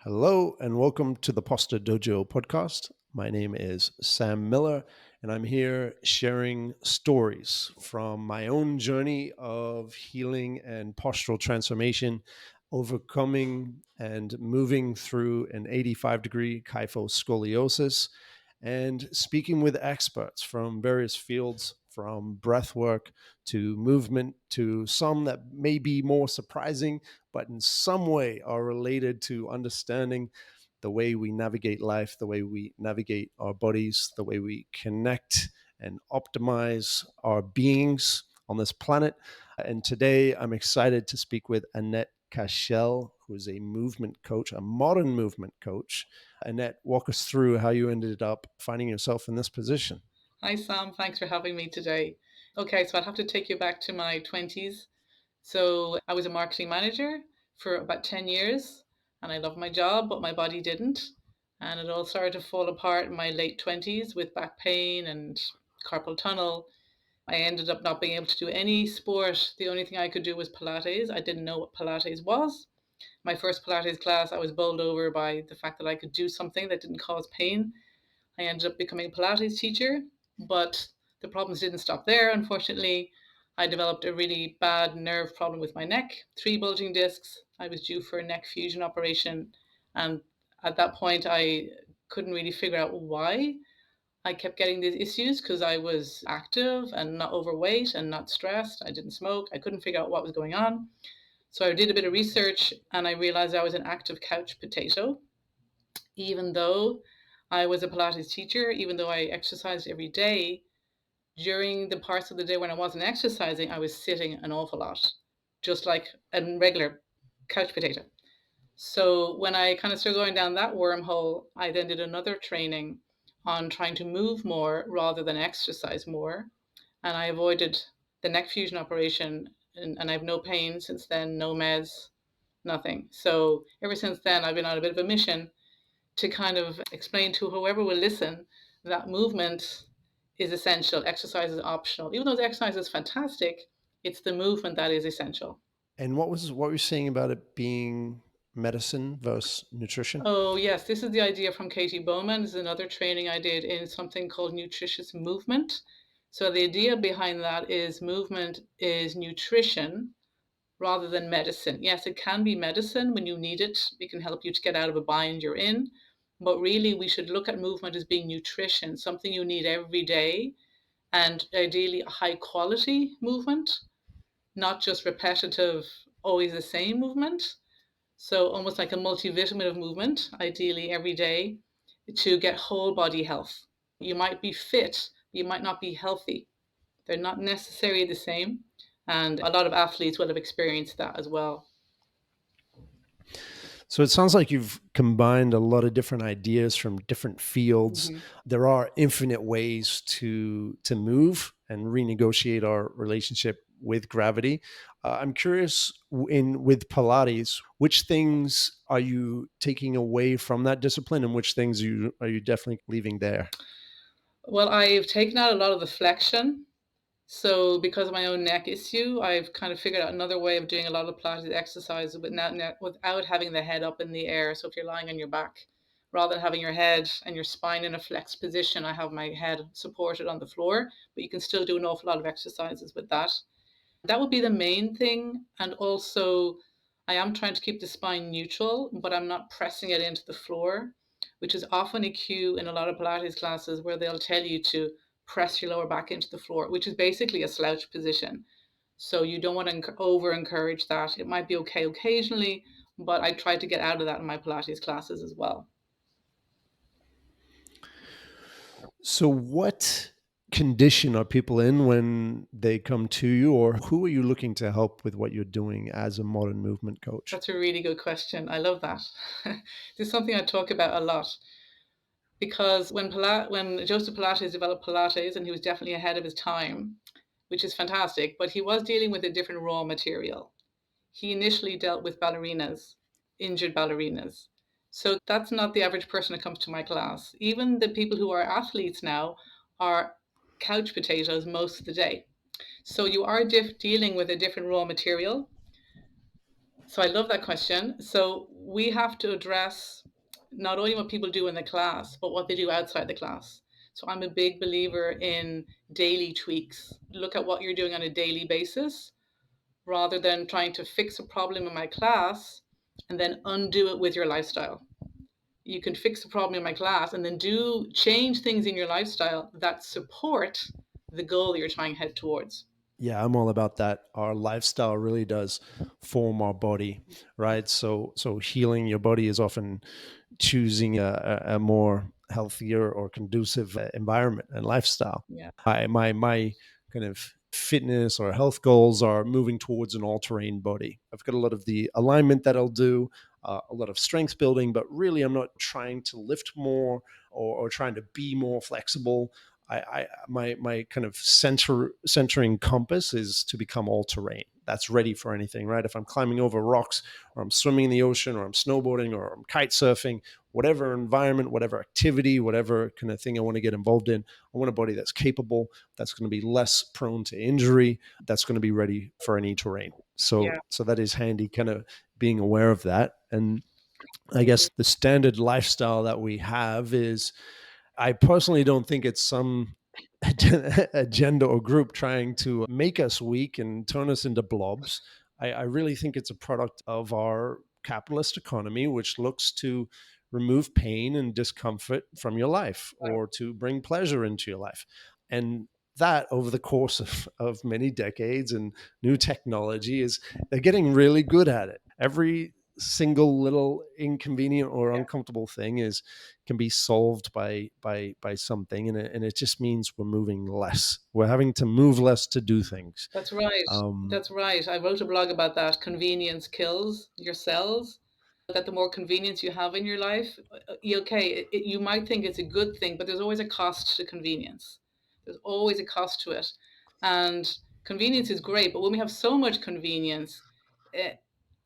Hello and welcome to the Posture Dojo podcast. My name is Sam Miller, and I'm here sharing stories from my own journey of healing and postural transformation, overcoming and moving through an 85-degree kyphoscoliosis, and speaking with experts from various fields, from breath work to movement to some that may be more surprising but in some way are related to understanding the way we navigate life, the way we navigate our bodies, the way we connect and optimize our beings on this planet. And today I'm excited to speak with Annette Cashell, who is a movement coach, a modern movement coach. Annette, walk us through how you ended up finding yourself in this position. Hi, Sam. Thanks for having me today. Okay, so I'll have to take you back to my 20s. So I was a marketing manager for about 10 years and I loved my job, but my body didn't. And it all started to fall apart in my late 20s with back pain and carpal tunnel. I ended up not being able to do any sport. The only thing I could do was Pilates. I didn't know what Pilates was. My first Pilates class, I was bowled over by the fact that I could do something that didn't cause pain. I ended up becoming a Pilates teacher, but the problems didn't stop there. Unfortunately, I developed a really bad nerve problem with my neck, 3 bulging discs. I was due for a neck fusion operation. And at that point, I couldn't really figure out why I kept getting these issues because I was active and not overweight and not stressed. I didn't smoke. I couldn't figure out what was going on. So I did a bit of research and I realized I was an active couch potato, even though I was a Pilates teacher, even though I exercised every day, during the parts of the day when I wasn't exercising, I was sitting an awful lot, just like a regular couch potato. So when I kind of started going down that wormhole, I then did another training on trying to move more rather than exercise more. And I avoided the neck fusion operation, and I have no pain since then, no meds, nothing. So ever since then, I've been on a bit of a mission to kind of explain to whoever will listen that movement is essential, exercise is optional. Even though the exercise is fantastic, it's the movement that is essential. And what were you saying about it being medicine versus nutrition? Oh, yes, this is the idea from Katie Bowman. This is another training I did in something called Nutritious movement. So the idea behind that is movement is nutrition rather than medicine. Yes, it can be medicine when you need it. It can help you to get out of a bind you're in. But really, we should look at movement as being nutrition, something you need every day, and ideally a high quality movement, not just repetitive, always the same movement. So, almost like a multivitamin of movement, ideally every day, to get whole body health. You might be fit, you might not be healthy. They're not necessarily the same. And a lot of athletes will have experienced that as well. So it sounds like you've combined a lot of different ideas from different fields. Mhm. There are infinite ways to move and renegotiate our relationship with gravity. I'm curious with Pilates, which things are you taking away from that discipline, and which things are you definitely leaving there? Well, I've taken out a lot of the flexion. So, because of my own neck issue, I've kind of figured out another way of doing a lot of Pilates exercises without having the head up in the air. So, if you're lying on your back, rather than having your head and your spine in a flexed position, I have my head supported on the floor, but you can still do an awful lot of exercises with that. That would be the main thing. And also, I am trying to keep the spine neutral, but I'm not pressing it into the floor, which is often a cue in a lot of Pilates classes where they'll tell you to press your lower back into the floor, which is basically a slouch position. So you don't want to over encourage that. It might be okay occasionally, but I try to get out of that in my Pilates classes as well. So what condition are people in when they come to you, or who are you looking to help with what you're doing as a modern movement coach? That's a really good question. I love that. This is something I talk about a lot because when Joseph Pilates developed Pilates, and he was definitely ahead of his time, which is fantastic, but he was dealing with a different raw material. He initially dealt with ballerinas, injured ballerinas. So that's not the average person that comes to my class. Even the people who are athletes now are couch potatoes most of the day. So you are dealing with a different raw material. So I love that question. So we have to address not only what people do in the class, but what they do outside the class. So I'm a big believer in daily tweaks. Look at what you're doing on a daily basis rather than trying to fix a problem in my class and then undo it with your lifestyle. You can fix a problem in my class and then do change things in your lifestyle that support the goal you're trying to head towards. Yeah, I'm all about that. Our lifestyle really does form our body, right? So healing your body is often choosing a more healthier or conducive environment and lifestyle. Yeah. My kind of fitness or health goals are moving towards an all-terrain body. I've got a lot of the alignment that I'll do, a lot of strength building, but really I'm not trying to lift more or trying to be more flexible. My kind of centering compass is to become all terrain. That's ready for anything, right? If I'm climbing over rocks, or I'm swimming in the ocean, or I'm snowboarding, or I'm kite surfing, whatever environment, whatever activity, whatever kind of thing I want to get involved in, I want a body that's capable, that's going to be less prone to injury, that's going to be ready for any terrain. So Yeah. so that is handy, kind of being aware of that. And I Mhm. guess the standard lifestyle that we have is, I personally don't think it's some agenda or group trying to make us weak and turn us into blobs. I really think it's a product of our capitalist economy, which looks to remove pain and discomfort from your life Right. or to bring pleasure into your life. And that over the course of many decades and new technology is, they're getting really good at it. Every single little inconvenient or Yeah. uncomfortable thing is can be solved by something, and it just means we're moving less. We're having to move less to do things. That's right. um That's right. I wrote a blog about that. Convenience kills your cells. That the more convenience you have in your life, okay, you might think it's a good thing, but there's always a cost to convenience. There's always a cost to it. And convenience is great, but when we have so much convenience eh,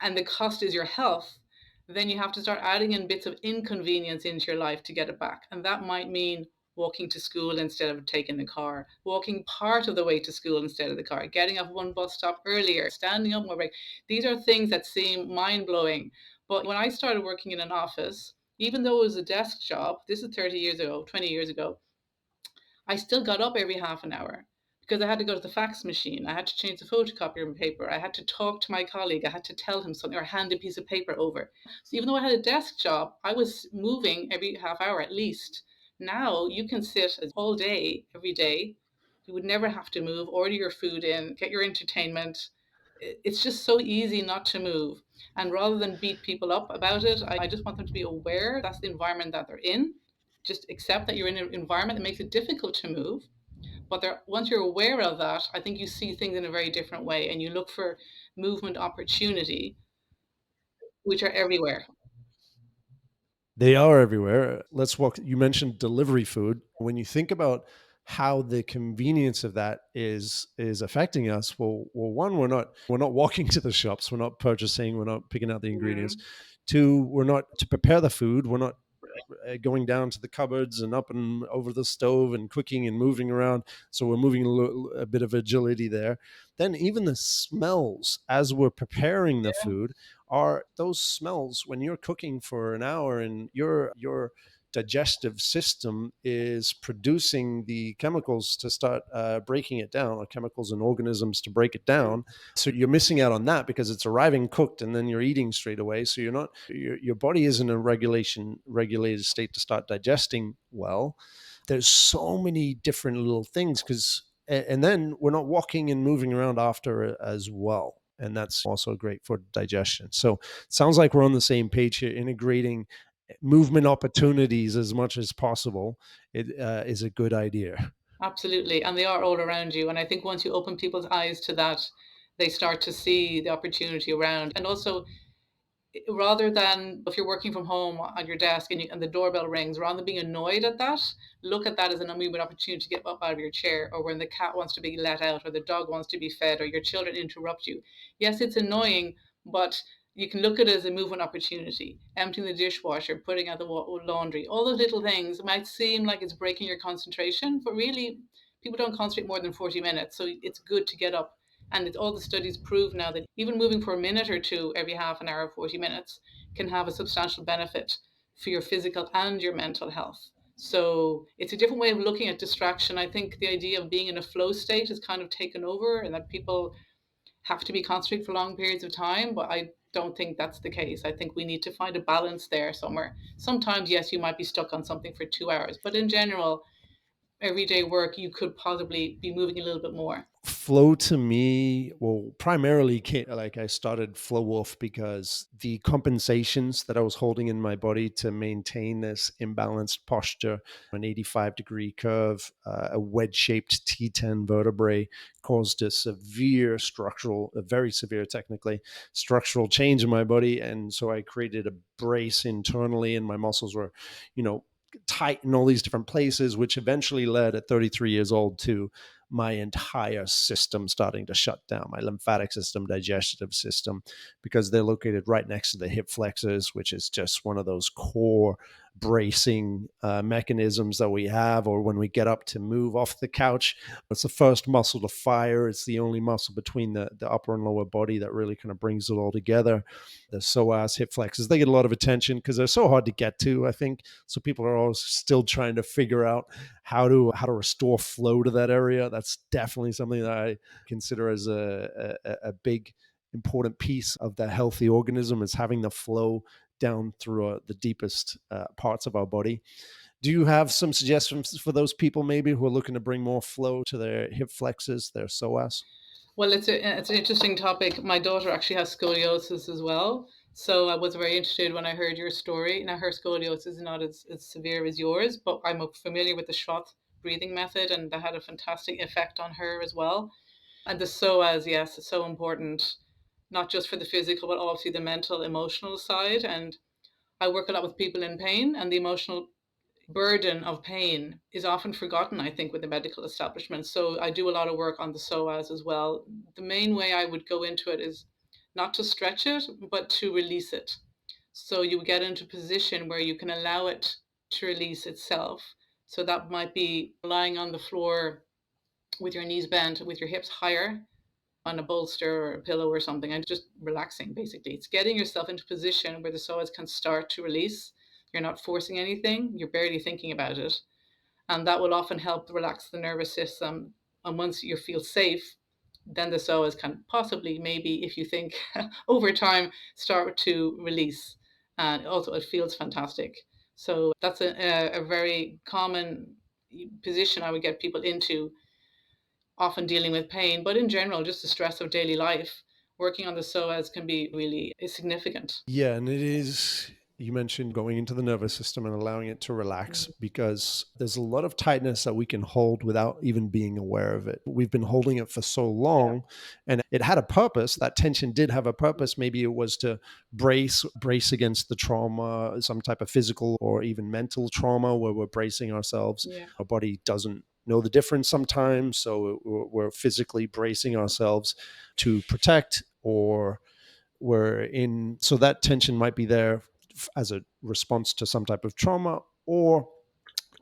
and the cost is your health, then you have to start adding in bits of inconvenience into your life to get it back. And that might mean walking to school instead of taking the car, walking part of the way to school instead of the car, getting off one bus stop earlier, standing up more break. These are things that seem mind blowing. But when I started working in an office, even though it was a desk job, this is 30 years ago, 20 years ago, I still got up every half an hour because I had to go to the fax machine. I had to change the photocopier paper. I had to talk to my colleague. I had to tell him something or hand a piece of paper over. So even though I had a desk job, I was moving every half hour at least. Now you can sit all day, every day. You would never have to move, order your food in, get your entertainment. It's just so easy not to move. And rather than beat people up about it, I just want them to be aware that's the environment that they're in. Just accept that you're in an environment that makes it difficult to move. But once you're aware of that, I think you see things in a very different way and you look for movement opportunity, which are everywhere. they are everywhere. Let's walk. You mentioned delivery food. When you think about how the convenience of that is affecting us, well, one, we're not walking to the shops, we're not purchasing, we're not picking out the ingredients. Mhm. Two, we're not to prepare the food, we're not going down to the cupboards and up and over the stove and cooking and moving around. So we're moving a bit of agility there. Then even the smells as we're preparing the Yeah. food are those smells when you're cooking for an hour and your digestive system is producing the chemicals to start breaking it down, or chemicals and organisms to break it Mm. down. So you're missing out on that because it's arriving cooked and then you're eating straight away. So your body is in a regulated state to start digesting well. There's so many different little things, because and then we're not walking and moving around after as well, and that's also great for digestion. So it sounds like we're on the same page here. Integrating movement opportunities as much as possible, it is a good idea. Absolutely. And they are all around you. And I think once you open people's eyes to that, they start to see the opportunity around. And also, rather than if you're working from home on your desk and the doorbell rings, rather than being annoyed at that, look at that as an unlimited opportunity to get up out of your chair, or when the cat wants to be let out, or the dog wants to be fed, or your children interrupt you. Yes, it's annoying, but you can look at it as a movement opportunity. Emptying the dishwasher, putting out the laundry, all those little things might seem like it's breaking your concentration, but really, people don't concentrate more than 40 minutes. So it's good to get up And all the studies prove now that even moving for a minute or two every half an hour, 40 minutes, can have a substantial benefit for your physical and your mental health. So it's a different way of looking at distraction. I think the idea of being in a flow state has kind of taken over, and that people have to be concentrated for long periods of time. But I don't think that's the case. I think we need to find a balance there somewhere. Sometimes, yes, you might be stuck on something for 2 hours, but in general, everyday work, you could possibly be moving a little bit more. Flow to me, well, primarily like I started Flow Wolf because the compensations that I was holding in my body to maintain this imbalanced posture, an 85-degree curve, a wedge-shaped T10 vertebrae, caused a very severe technically, structural change in my body. And so I created a brace internally, and my muscles were, you know, tight in all these different places, which eventually led at 33 years old to my entire system starting to shut down, my lymphatic system, digestive system, because they're located right next to the hip flexors, which is just one of those core bracing mechanisms that we have. Or when we get up to move off the couch, it's the first muscle to fire. It's the only muscle between the upper and lower body that really kind of brings it all together. The psoas, hip flexors, they get a lot of attention because they're so hard to get to, I think. So people are always still trying to figure out how to restore flow to that area. That's definitely something that I consider as a big important piece of the healthy organism, is having the flow down through the deepest parts of our body. Do you have some suggestions for those people maybe who are looking to bring more flow to their hip flexors, their psoas? Well, it's an interesting topic. My daughter actually has scoliosis as well. So I was very interested when I heard your story. Now, her scoliosis is not as severe as yours, but I'm familiar with the Schroth breathing method, and that had a fantastic effect on her as well. And the psoas, yes, it's so important, not just for the physical, but also the mental, emotional side. And I work a lot with people in pain, and the emotional burden of pain is often forgotten, I think, with the medical establishment. So I do a lot of work on the psoas as well. The main way I would go into it is not to stretch it, but to release it. So you get into a position where you can allow it to release itself. So that might be lying on the floor with your knees bent, with your hips higher on a bolster or a pillow or something, and just relaxing basically. It's getting yourself into a position where the psoas can start to release. You're not forcing anything, you're barely thinking about it. And that will often help relax the nervous system. And once you feel safe, then the psoas can possibly, maybe, if you think over time, start to release. And also, it feels fantastic. So that's a very common position I would get people into, often dealing with pain, but in general, just the stress of daily life. Working on the psoas can be really significant. Yeah, and it is. You mentioned going into the nervous system and allowing it to relax, Mm. because there's a lot of tightness that we can hold without even being aware of it. We've been holding it for so Yeah. long, and it had a purpose. That tension did have a purpose. Maybe it was to brace against the trauma, some type of physical or even mental trauma where we're bracing ourselves. Yeah. Our body doesn't know the difference sometimes, so we're physically bracing ourselves to protect, or we're in, so that tension might be there as a response to some type of trauma, or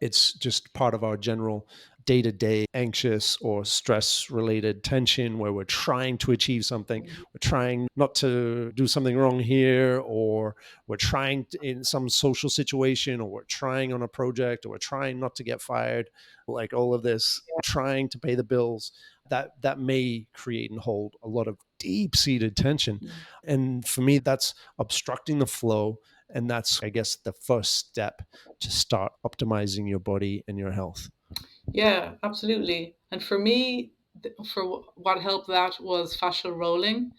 it's just part of our general day-to-day anxious or stress related tension where we're trying to achieve something, we're trying not to do something wrong here, or we're trying in some social situation, or we're trying on a project, or we're trying not to get fired, like all of this trying to pay the bills, that may create and hold a lot of deep-seated tension. Mm. And for me, that's obstructing the flow, and that's, I guess, the first step to start optimizing your body and your health. Yeah, absolutely. And for me, what helped that was fascial rolling.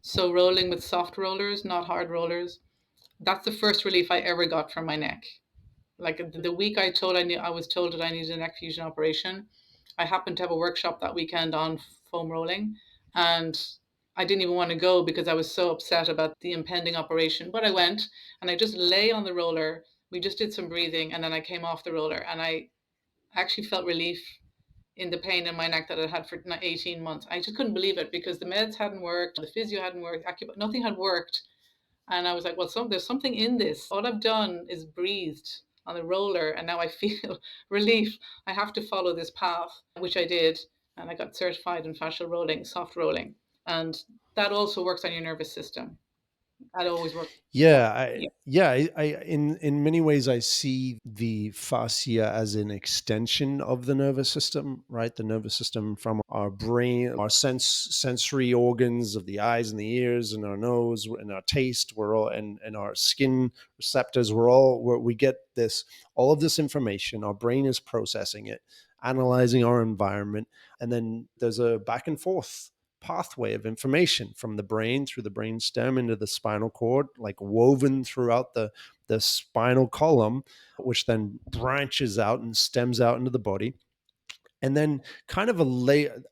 So rolling with soft rollers, not hard rollers. That's the first relief I ever got from my neck. Like the week I was told that I needed a neck fusion operation. I happened to have a workshop that weekend on foam rolling, and I didn't even want to go because I was so upset about the impending operation. But I went and I just lay on the roller. We just did some breathing, and then I came off the roller, and I actually felt relief in the pain in my neck that I'd had for 18 months. I just couldn't believe it because the meds hadn't worked, the physio hadn't worked, nothing had worked. And I was like, well, there's something in this. All I've done is breathed on the roller, and now I feel relief. I have to follow this path, which I did. and I got certified in fascial rolling, soft rolling, and that also works on your nervous system. That always works. Yeah, yeah, In many ways, I see the fascia as an extension of the nervous system, right? The nervous system from our brain, our sensory organs of the eyes and the ears and our nose and our taste, we're all, and our skin receptors, we get this, all of this information. Our brain is processing it, analyzing our environment, and then there's a back and forth pathway of information from the brain through the brain stem into the spinal cord, like woven throughout the spinal column, which then branches out and stems out into the body. And then kind of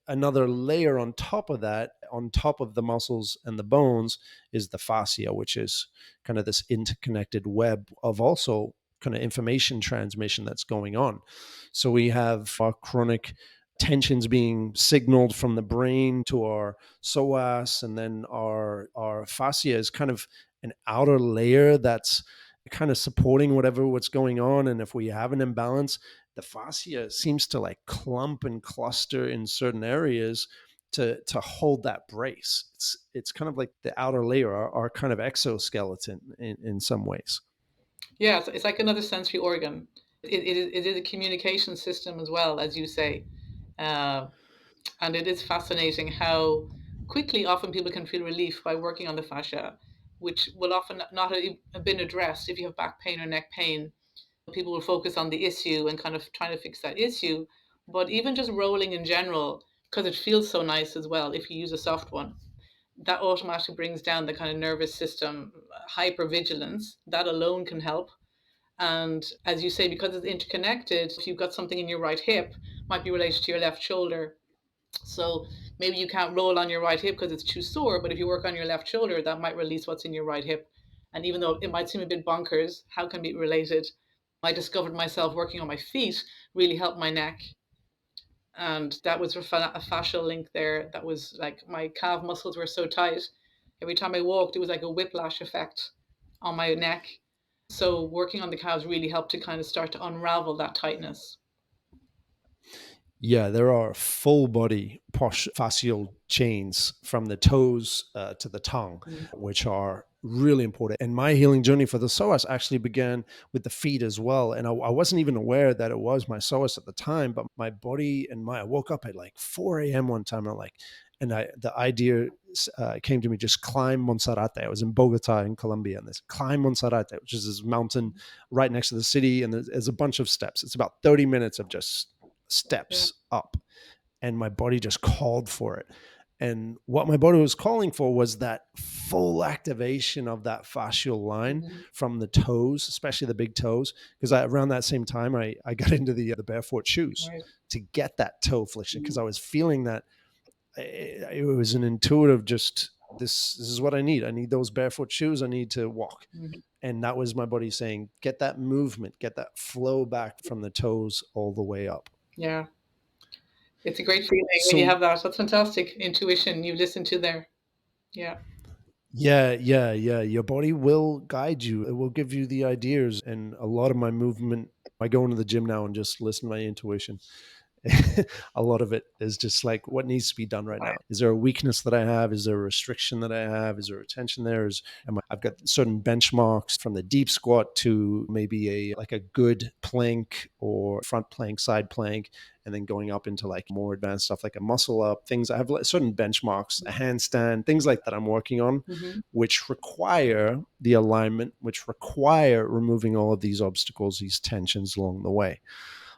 another layer on top of that, on top of the muscles and the bones, is the fascia, which is kind of this interconnected web of also kind of information transmission that's going on. So we have our chronic tensions being signaled from the brain to our psoas, and then our fascia is kind of an outer layer that's kind of supporting what's going on. And if we have an imbalance, the fascia seems to like clump and cluster in certain areas to hold that brace. It's kind of like the outer layer, our kind of exoskeleton in some ways. yeah. It's like another sensory organ. It is a communication system as well, as you say. Uh, and it is fascinating how quickly often people can feel relief by working on the fascia, which will often not have been addressed if you have back pain or neck pain. People will focus on the issue and kind of trying to fix that issue. But even just rolling in general, because it feels so nice as well, if you use a soft one, that automatically brings down the kind of nervous system hypervigilance. That alone can help. And as you say, because it's interconnected, if you've got something in your right hip, might be related to your left shoulder. So maybe you can't roll on your right hip because it's too sore, but if you work on your left shoulder, that might release what's in your right hip. And even though it might seem a bit bonkers, how can it be related? I discovered myself working on my feet really helped my neck. And that was a fascial link there. That was like my calf muscles were so tight. Every time I walked, it was like a whiplash effect on my neck. So working on the calves really helped to kind of start to unravel that tightness. Yeah, there are full body fascial chains from the toes to the tongue, Mm. which are really important. And my healing journey for the psoas actually began with the feet as well. And I wasn't even aware that it was my psoas at the time, but my body and I woke up at like 4 a.m. one time, and I'm like, the idea came to me, just climb Monserrate. I was in Bogota in Colombia, and this climb Monserrate, which is this mountain right next to the city, and there's a bunch of steps. It's about 30 minutes of just Yeah. steps up, and my body just called for it. And what my body was calling for was that full activation of that fascial line Mm-hmm. from the toes, especially the big toes. Because around that same time, I got into the barefoot shoes Right. to get that toe flexion, because Mm-hmm. I was feeling that it was an intuitive, just this is what I need. I need those barefoot shoes. I need to walk. Mm-hmm. And that was my body saying, get that movement, get that flow back from the toes all the way up. Yeah. It's a great feeling when you So have that. That's fantastic intuition you listen to there. Yeah. yeah. Your body will guide you. It will give you the ideas. And a lot of my movement, I go into the gym now and just listen to my intuition. A lot of it is just like, what needs to be done right now? Right. Is there a weakness that I have? Is there a restriction that I have? Is there a tension there? I've got certain benchmarks from the deep squat to maybe a good plank or front plank, side plank, and then going up into like more advanced stuff like a muscle up. Things I have like certain benchmarks, a handstand, things like that I'm working on, Mm-hmm. which require the alignment, which require removing all of these obstacles, these tensions along the way,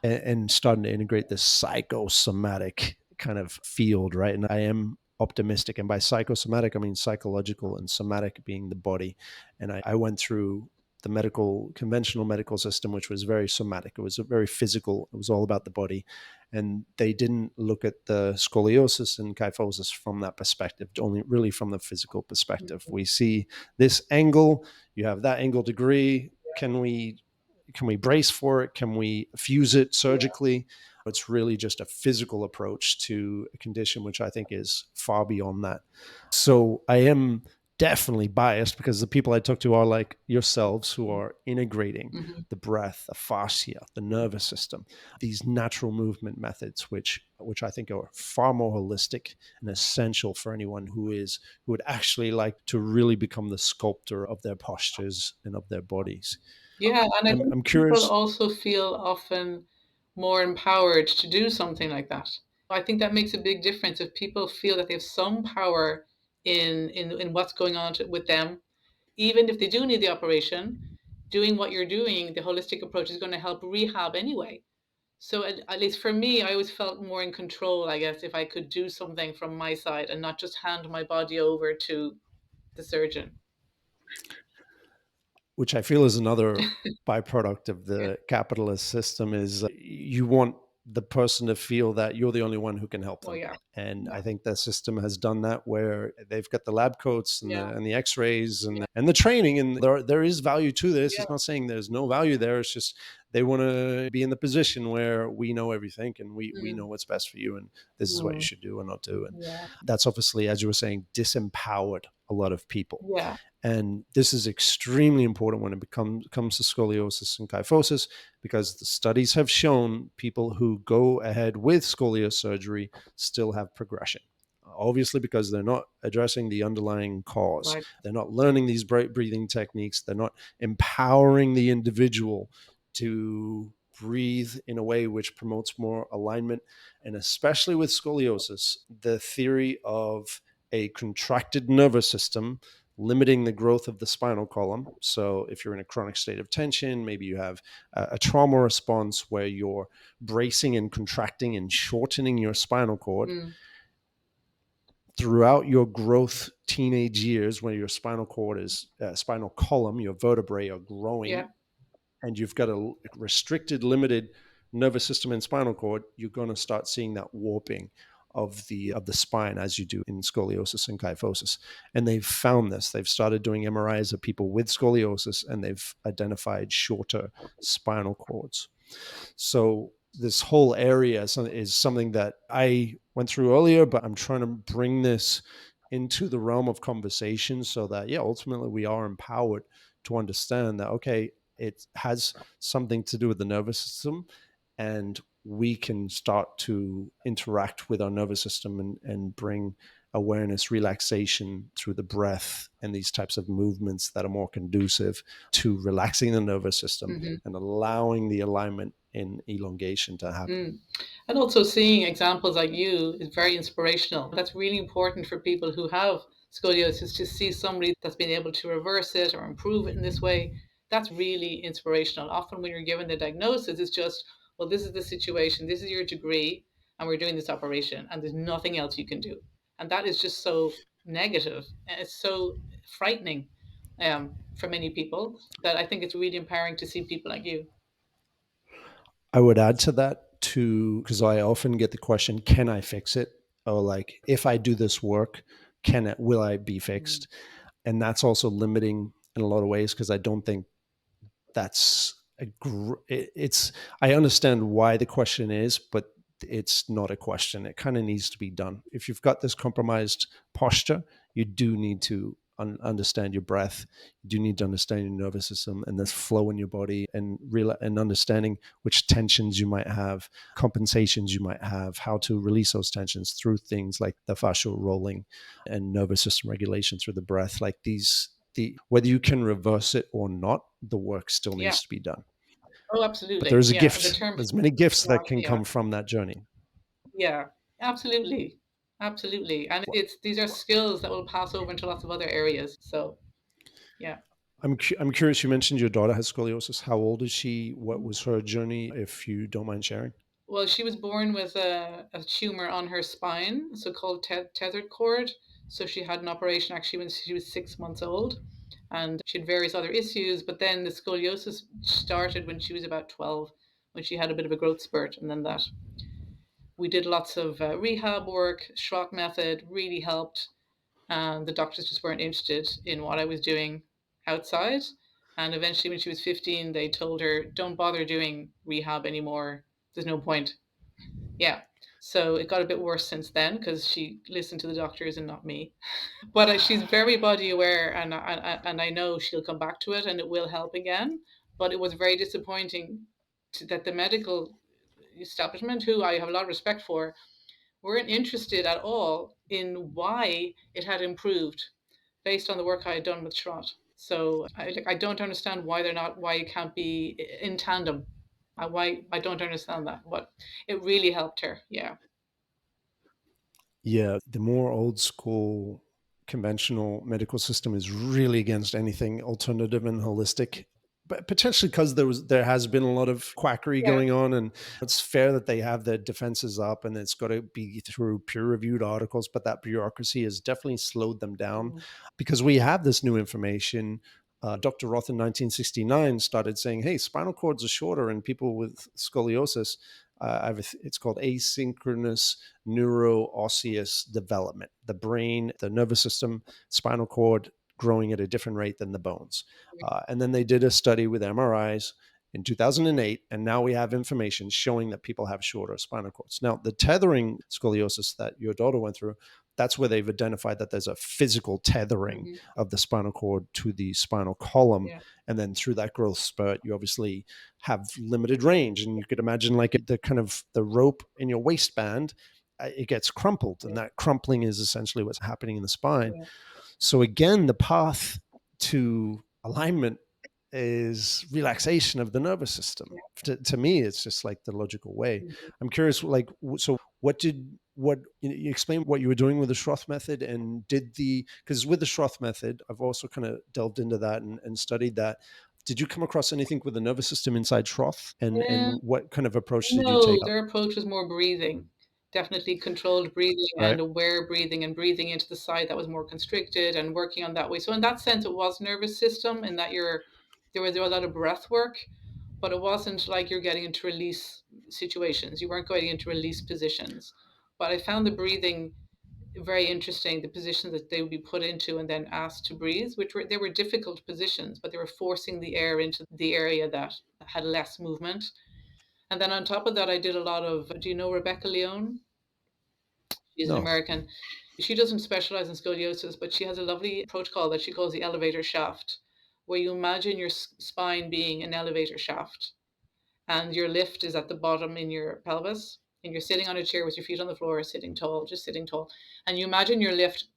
and starting to integrate this psychosomatic kind of field, right? And I am optimistic. And by psychosomatic, I mean psychological, and somatic being the body. And I went through the conventional medical system, which was very somatic. It was very physical. It was all about the body. And they didn't look at the scoliosis and kyphosis from that perspective, only really from the physical perspective. We see this angle, you have that angle degree. Can we brace for it? Can we fuse it surgically? It's really just a physical approach to a condition, which I think is far beyond that. So I am definitely biased because the people I talk to are like yourselves who are integrating Mm-hmm. the breath, the fascia, the nervous system, these natural movement methods, which I think are far more holistic and essential for anyone who would actually like to really become the sculptor of their postures and of their bodies. Yeah, and I think I'm people curious. also feel often more empowered to do something like that. I think that makes a big difference if people feel that they have some power in what's going on with them. Even if they do need the operation, doing what you're doing, the holistic approach is going to help rehab anyway. So at least for me, I always felt more in control, I guess, if I could do something from my side and not just hand my body over to the surgeon. Which I feel is another byproduct of Yeah. the capitalist system is you want the person to feel that you're the only one who can help Well, them. yeah. And Yeah. I think the system has done that where they've got the lab coats Yeah. and the x-rays Yeah. and the training. And there is value to this. Yeah. It's not saying there's no value there. It's just they want to be in the position where we know everything and we know Mm. what's best for you. And this is what you Mm. should do or not do. And Yeah. that's obviously, as you were saying, disempowered a lot of people. Yeah. And this is extremely important when it comes to scoliosis and kyphosis, because the studies have shown people who go ahead with scoliosis surgery still have progression. Obviously, because they're not addressing the underlying cause. Right. They're not learning these breathing techniques. They're not empowering the individual to breathe in a way which promotes more alignment. And especially with scoliosis, the theory of a contracted nervous system limiting the growth of the spinal column. So, if you're in a chronic state of tension, maybe you have a trauma response where you're bracing and contracting and shortening your spinal cord Mm. throughout your growth teenage years, where your spinal cord is spinal column, your vertebrae are growing, Yeah. and you've got a restricted, limited nervous system and spinal cord, you're going to start seeing that warping of the spine as you do in scoliosis and kyphosis. And they've found this. They've started doing MRIs of people with scoliosis, and they've identified shorter spinal cords. So this whole area is something that I went through earlier, but I'm trying to bring this into the realm of conversation so that, yeah, ultimately we are empowered to understand that, okay, it has something to do with the nervous system, and we can start to interact with our nervous system and bring awareness, relaxation through the breath and these types of movements that are more conducive to relaxing the nervous system Hmm. and allowing the alignment in elongation to happen. Mm. And also seeing examples like you is very inspirational. That's really important for people who have scoliosis to see somebody that's been able to reverse it or improve it in this way. That's really inspirational. Often when you're given the diagnosis, it's just, well, this is the situation, this is your degree, and we're doing this operation, and there's nothing else you can do. And that is just so negative, and it's so frightening for many people that I think it's really empowering to see people like you. I would add to that too, because I often get the question, can I fix it? Or like, if I do this work, will I be Mm. fixed? And that's also limiting in a lot of ways because I don't think that's it's I understand why the question is, but it's not a question. It kind of needs to be done. If you've got this compromised posture, you do need to understand your breath. You do need to understand your nervous system and this flow in your body, and and understanding which tensions you might have, compensations you might have, how to release those tensions through things like the fascial rolling and nervous system regulation through the breath. Like the whether you can reverse it or not, the work still Yeah. needs to be done. Oh, But absolutely. there's a Yeah. The gift. term, There's many gifts that can yeah. come from that journey. Yeah, absolutely. Absolutely. And it's these are skills that will pass over into lots of other areas. So, yeah. I'm curious. You mentioned your daughter has scoliosis. How old is she? What was her journey? If you don't mind sharing. Well, she was born with a tumor on her spine, so called tethered cord. So she had an operation actually when she was 6 months old. And she had various other issues. But then the scoliosis started when she was about 12, when she had a bit of a growth spurt. And then that we did lots of rehab work, Schrock method really helped. And the doctors just weren't interested in what I was doing outside. And eventually, when she was 15, they told her, don't bother doing rehab anymore. There's no point. Yeah. So it got a bit worse since then because she listened to the doctors and not me. But she's very body aware, and I know she'll come back to it and it will help again. But it was very disappointing that the medical establishment, who I have a lot of respect for, weren't interested at all in why it had improved based on the work I had done with Shrott. So I don't understand why they're not, why it can't be in tandem. Why I don't understand that, but it really helped her. Yeah. Yeah, the more old school conventional medical system is really against anything alternative and holistic. But potentially because there has been a lot of quackery Yeah. going on, and it's fair that they have their defenses up, and it's got to be through peer-reviewed articles. But that bureaucracy has definitely slowed them down Mhm. because we have this new information. Dr. Roth in 1969 started saying, "Hey, spinal cords are shorter in people with scoliosis." It's called asynchronous neuroosseous development. The brain, the nervous system, spinal cord growing at a different rate than the bones. And then they did a study with MRIs in 2008, and now we have information showing that people have shorter spinal cords. Now, the tethering scoliosis that your daughter went through, that's where they've identified that there's a physical tethering Mhm. of the spinal cord to the spinal column. Yeah. And then through that growth spurt, you obviously have limited range. And you could imagine like the kind of the rope in your waistband, it gets crumpled. And Yeah. that crumpling is essentially what's happening in the spine. Yeah. So again, the path to alignment is relaxation of the nervous system. To me, it's just like the logical way. Mhm. I'm curious, like, so what you explained what you were doing with the Schroth method, and because with the Schroth method, I've also kind of delved into that and studied that. Did you come across anything with the nervous system inside Schroth, and what kind of approach did you No, take up? their approach was more breathing. Definitely controlled breathing Right? and aware breathing and breathing into the side that was more constricted and working on that way. So in that sense, it was nervous system in that there was a lot of breath work, but it wasn't like you're getting into release situations. You weren't going into release positions. But I found the breathing very interesting, the positions that they would be put into and then asked to breathe, they were difficult positions, but they were forcing the air into the area that had less movement. And then on top of that, I did a lot of, do you know Rebecca Leone? She's an No. American. She doesn't specialize in scoliosis, but she has a lovely protocol that she calls the elevator shaft, where you imagine your spine being an elevator shaft and your lift is at the bottom in your pelvis. And you're sitting on a chair with your feet on the floor, sitting tall, just sitting tall. And you imagine your lift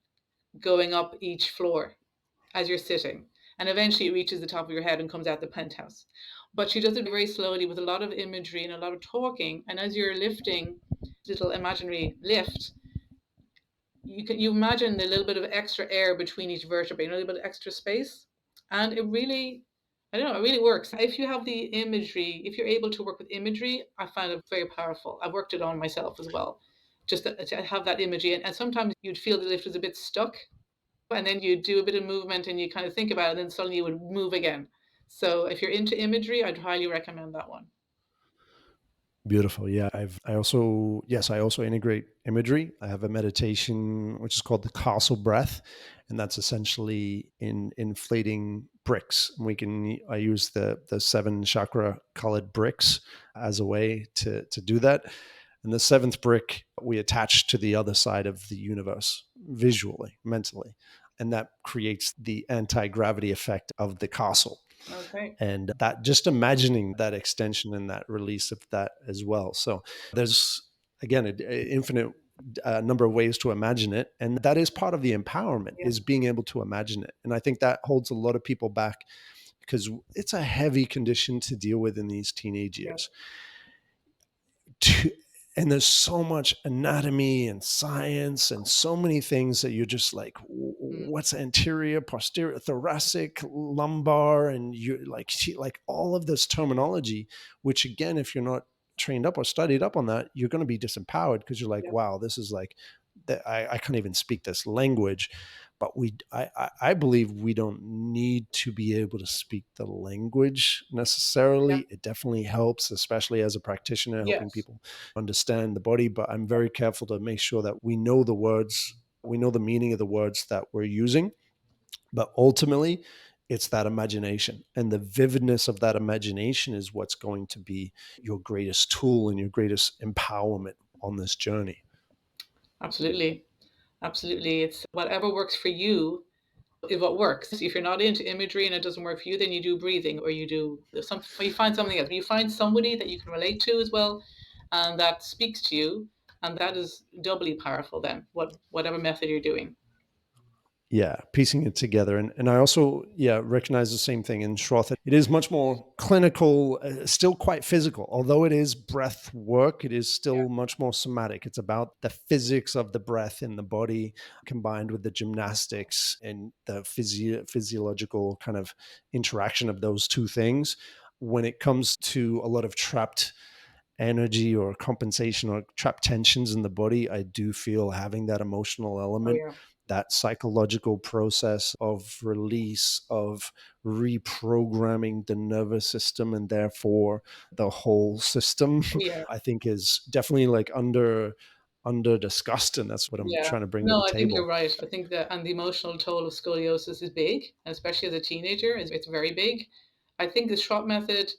going up each floor as you're sitting. And eventually it reaches the top of your head and comes out the penthouse. But she does it very slowly with a lot of imagery and a lot of talking. And as you're lifting, little imaginary lift, you imagine the little bit of extra air between each vertebrae, a little bit of extra space. And it really, I don't know, it really works. If you have the imagery, if you're able to work with imagery, I find it very powerful. I've worked it on myself as well. Just to have that imagery. And sometimes you'd feel the lift was a bit stuck and then you do a bit of movement and you kind of think about it and then suddenly you would move again. So if you're into imagery, I'd highly recommend that one. Beautiful. Yeah. I also integrate imagery. I have a meditation, which is called the castle breath. And that's essentially in inflating bricks. I use the seven chakra colored bricks as a way to do that. And the seventh brick we attach to the other side of the universe visually, mentally. And that creates the anti gravity effect of the castle, Okay. and that just imagining that extension and that release of that as well. So there's again an infinite number of ways to imagine it, and that is part of the empowerment, Yeah. is being able to imagine it. And I think that holds a lot of people back because it's a heavy condition to deal with in these teenage Yeah. years. To, and there's so much anatomy and science and so many things that you're just like, Mm. what's anterior, posterior, thoracic, lumbar, and you like all of this terminology, which again, if you're not trained up or studied up on that, you're going to be disempowered because you're like, Yeah. wow, this is like, I can't even speak this language. But I believe we don't need to be able to speak the language Yeah. necessarily. It definitely helps, especially as a practitioner, helping Yes. people understand the body. But I'm very careful to make sure that we know the words, we know the meaning of the words that we're using. But ultimately, it's that imagination, and the vividness of that imagination is what's going to be your greatest tool and your greatest empowerment on this journey. Absolutely. Absolutely. It's whatever works for you is what works. If you're not into imagery and it doesn't work for you, then you do breathing or you do something, or you find something else. But you find somebody that you can relate to as well and that speaks to you. And that is doubly powerful then, whatever method you're doing. Yeah, piecing it together. And I also, yeah, recognize the same thing in Schroth. It is much more clinical, still quite physical. Although it is breath work, it is Yeah. still much more somatic. It's about the physics of the breath in the body combined with the gymnastics and the physiological kind of interaction of those two things. When it comes to a lot of trapped energy or compensation or trapped tensions in the body, I do feel having that emotional Oh, element, yeah. that psychological process of release, of reprogramming the nervous system and therefore the whole system, Oh, yeah. I think is definitely like under discussed. And that's what I'm Yeah. trying to bring to the No, I think you're table. right. I think that, and the emotional toll of scoliosis is big, and especially as a teenager, it's very big. I think the Schropp method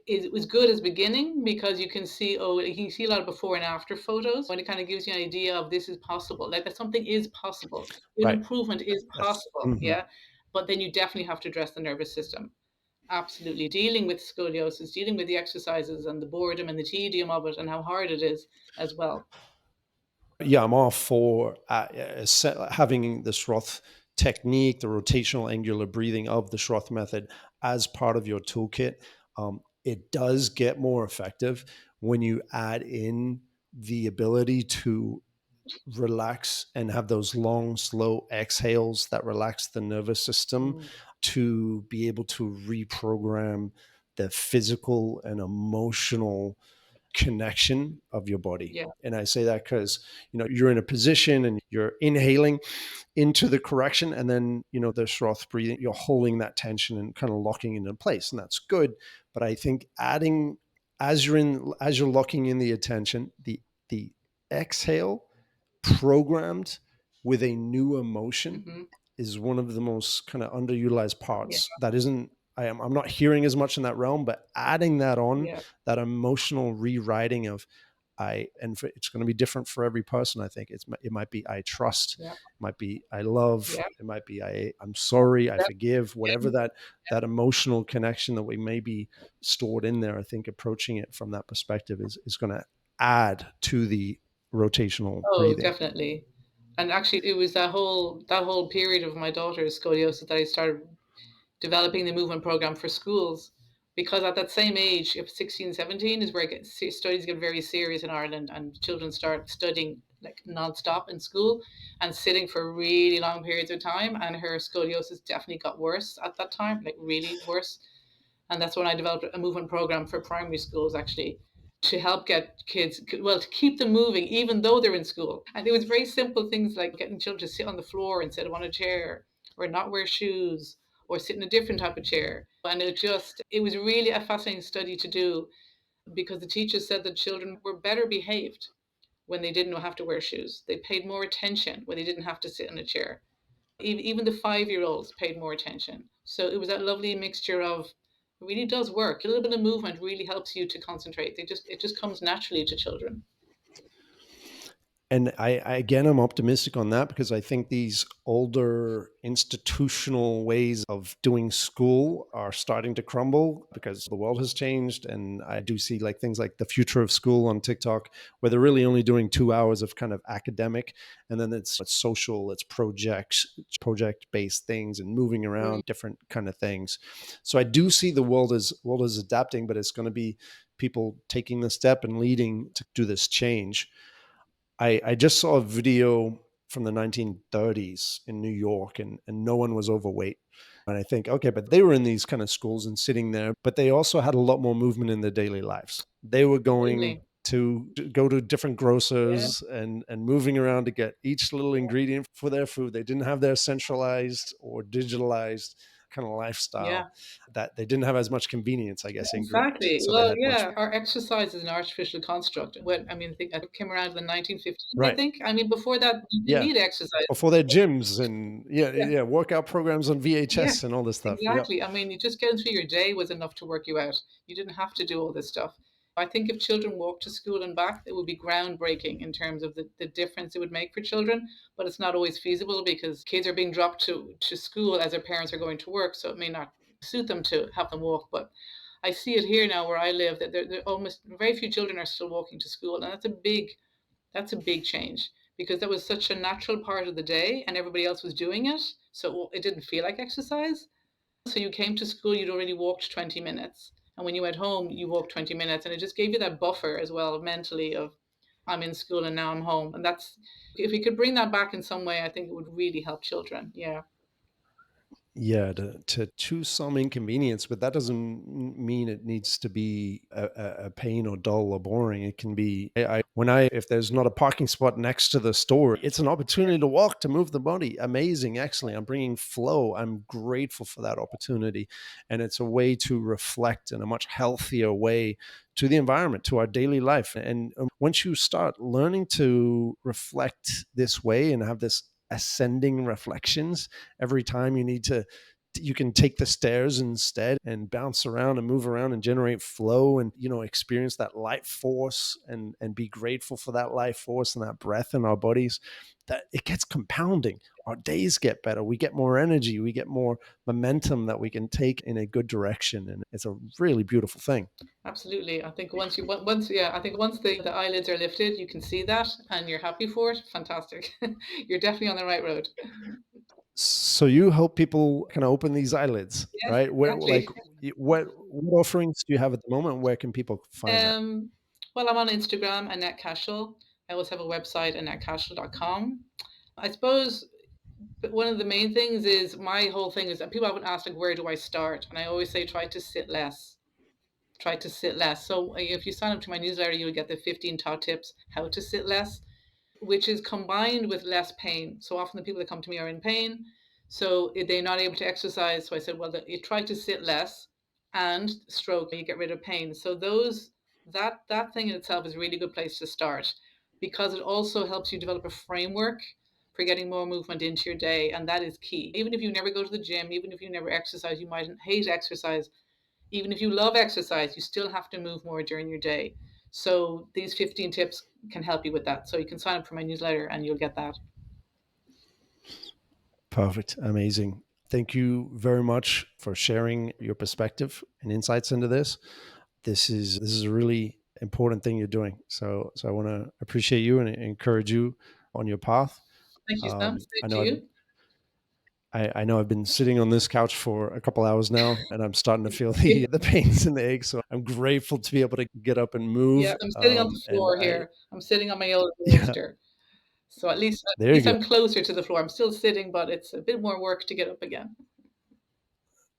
it was good as beginning because you can see you can see a lot of before and after photos when it kind of gives you an idea of this is possible, like that something is possible, Right. improvement is That's possible, yeah. But then you definitely have to address the nervous system. Absolutely, dealing with scoliosis, dealing with the exercises and the boredom and the tedium of it and how hard it is as well. yeah, I'm all for having the Schroth technique, the rotational angular breathing of the Schroth method as part of your toolkit. It does get more effective when you add in the ability to relax and have those long, slow exhales that relax the nervous system Mm, to be able to reprogram the physical and emotional connection of your body. yeah, And I say that because, you're in a position and you're inhaling into the correction. And then, the Schroth breathing, you're holding that tension and kind of locking it in place. And that's good. But I think adding, as you're locking in the attention, the exhale programmed with a new emotion hmm, is one of the most kind of underutilized yeah, parts. That isn't, I'm not hearing as much in that realm, but adding that on, yeah, that emotional rewriting of it's going to be different for every person. I think it might be I trust, yeah, it might be I love, yeah, it might be I'm sorry, I yeah. forgive, whatever that emotional connection that we may be stored in there. I think approaching it from that perspective is going to add to the rotational Oh, breathing. definitely. And actually, it was that whole period of my daughter's scoliosis that I started developing the movement program for schools because at that same age, if 16, 17 is where studies get very serious in Ireland and children start studying like nonstop in school and sitting for really long periods of time. And her scoliosis definitely got worse at that time, like really worse. And that's when I developed a movement program for primary schools actually to help get kids, well, to keep them moving even though they're in school. And it was very simple things like getting children to sit on the floor instead of on a chair or not wear shoes or sit in a different type of chair. And it was really a fascinating study to do because the teachers said that children were better behaved when they didn't have to wear shoes. They paid more attention when they didn't have to sit in a chair. Even the 5 year olds paid more attention. So it was that lovely mixture of it really does work. A little bit of movement really helps you to concentrate. It just comes naturally to children. And I again, I'm optimistic on that because I think these older institutional ways of doing school are starting to crumble because the world has changed. And I do see like things like the future of school on TikTok, where they're really only doing 2 hours of kind of academic, and then it's social, it's project based things, and moving Mm, around different kind of things. So I do see the world is adapting, but it's going to be people taking the step and leading to do this change. I just saw a video from the 1930s in New York, and no one was overweight. And I think, okay, but they were in these kind of schools and sitting there, but they also had a lot more movement in their daily lives. They were going absolutely. to go to different Yeah. grocers and moving around to get each little ingredient for their food. They didn't have their centralized or digitalized kind of Yeah. lifestyle, that they didn't have as much convenience, I guess, ingredients. Exactly. So they Well, had much. yeah, our exercise is an artificial construct. When I mean, I think it came around in the 1950s. I Right. think. I mean, before that, you didn't Yeah. need exercise. Or for their gyms and yeah, Yeah. yeah, workout programs on Yeah. VHS and all this stuff. Yep. Exactly. I mean, you just getting through your day was enough to work you out. You didn't have to do all this stuff. I think if children walked to school and back, it would be groundbreaking in terms of the difference it would make for children. But it's not always feasible because kids are being dropped to school as their parents are going to work. So it may not suit them to have them walk. But I see it here now where I live that there almost very few children are still walking to school. And that's a big change because that was such a natural part of the day and everybody else was doing it. So it didn't feel like exercise. So you came to school, you'd already walked 20 minutes. And when you went home, you walked 20 minutes. And it just gave you that buffer as well mentally of I'm in school and now I'm home. And that's, if we could bring that back in some way, I think it would really help children. Yeah. Yeah, to choose some inconvenience, but that doesn't mean it needs to be a pain or dull or boring. It can be, if there's not a parking spot next to the store, it's an opportunity to walk, to move the body. Amazing, excellent. I'm bringing flow. I'm grateful for that opportunity. And it's a way to reflect in a much healthier way to the environment, to our daily life. And once you start learning to reflect this way and have this ascending reflections every time you can take the stairs instead and bounce around and move around and generate flow and experience that life force and be grateful for that life force and that breath in our bodies, that it gets compounding. Our days get better, we get more energy, we get more momentum that we can take in a good direction, and it's a really beautiful thing. Absolutely. I think yeah, I think once the eyelids are lifted, you can see that and you're happy for it. Fantastic. You're definitely on the right road. So you help people kind of open these eyelids, Yes, right? Where, like, exactly. what offerings do you have at the moment? Where can people find that? Um, well, I'm on Instagram, Annette Cashell. I also have a website, AnnetteCashell.com. I suppose but one of the main things is my whole thing is that people often ask, like, where do I start? And I always say, try to sit less. Try to sit less. So if you sign up to my newsletter, you'll get the 15 top tips how to sit less, which is combined with less pain. So often the people that come to me are in pain. So they're not able to exercise. So I said, well, you try to sit less and stroke, you get rid of pain. So that thing in itself is a really good place to start because it also helps you develop a framework for getting more movement into your day. And that is key. Even if you never go to the gym, even if you never exercise, you might hate exercise. Even if you love exercise, you still have to move more during your day. So these 15 tips can help you with that. So you can sign up for my newsletter and you'll get that. Perfect. Amazing. Thank you very much for sharing your perspective and insights into this. This is a really important thing you're doing. So I want to appreciate you and encourage you on your path. Thank you, Sam. I Same to know you. I know I've been sitting on this couch for a couple hours now, and I'm starting to feel the pains and the aches. So I'm grateful to be able to get up and Yeah, move. I'm sitting on the And floor here. I'm sitting on my old yeah, bolster. So at least at there you least go. I'm closer to the floor. I'm still sitting, but it's a bit more work to get up again.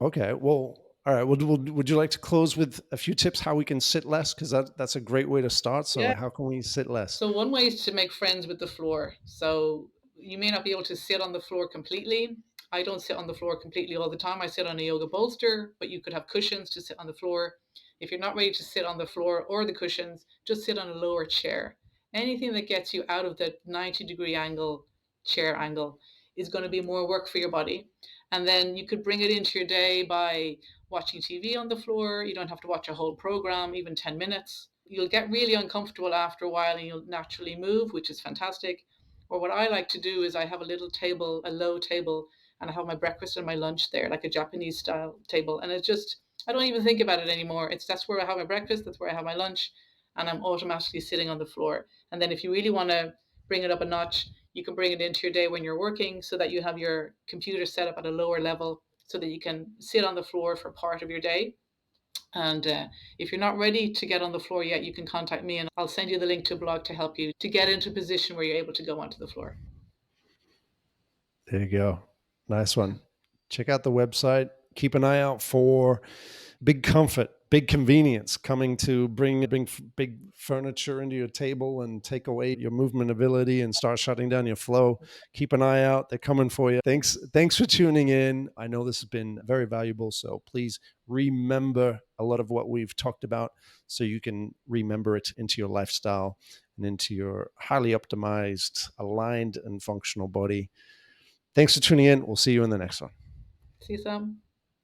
Okay. Well, all right. Would you like to close with a few tips how we can sit less? Because that's a great way to start. So Yeah. how can we sit less? So one way is to make friends with the floor. So you may not be able to sit on the floor completely. I don't sit on the floor completely all the time. I sit on a yoga bolster, but you could have cushions to sit on the floor. If you're not ready to sit on the floor or the cushions, just sit on a lower chair. Anything that gets you out of the 90-degree angle, chair angle, is going to be more work for your body. And then you could bring it into your day by watching TV on the floor. You don't have to watch a whole program, even 10 minutes. You'll get really uncomfortable after a while and you'll naturally move, which is fantastic. Or what I like to do is I have a little table, a low table, and I have my breakfast and my lunch there, like a Japanese style table. And it's just, I don't even think about it anymore. That's where I have my breakfast, that's where I have my lunch, and I'm automatically sitting on the floor. And then if you really want to bring it up a notch, you can bring it into your day when you're working so that you have your computer set up at a lower level so that you can sit on the floor for part of your day. And if you're not ready to get on the floor yet, you can contact me and I'll send you the link to a blog to help you to get into a position where you're able to go onto the floor. There you go. Nice one. Check out the website. Keep an eye out for big comfort, big convenience coming to bring big furniture into your table and take away your movement ability and start shutting down your flow. Keep an eye out. They're coming for you. Thanks for tuning in. I know this has been very valuable. So please remember a lot of what we've talked about so you can remember it into your lifestyle and into your highly optimized, aligned, and functional body. Thanks for tuning in. We'll see you in the next one. See you, Sam.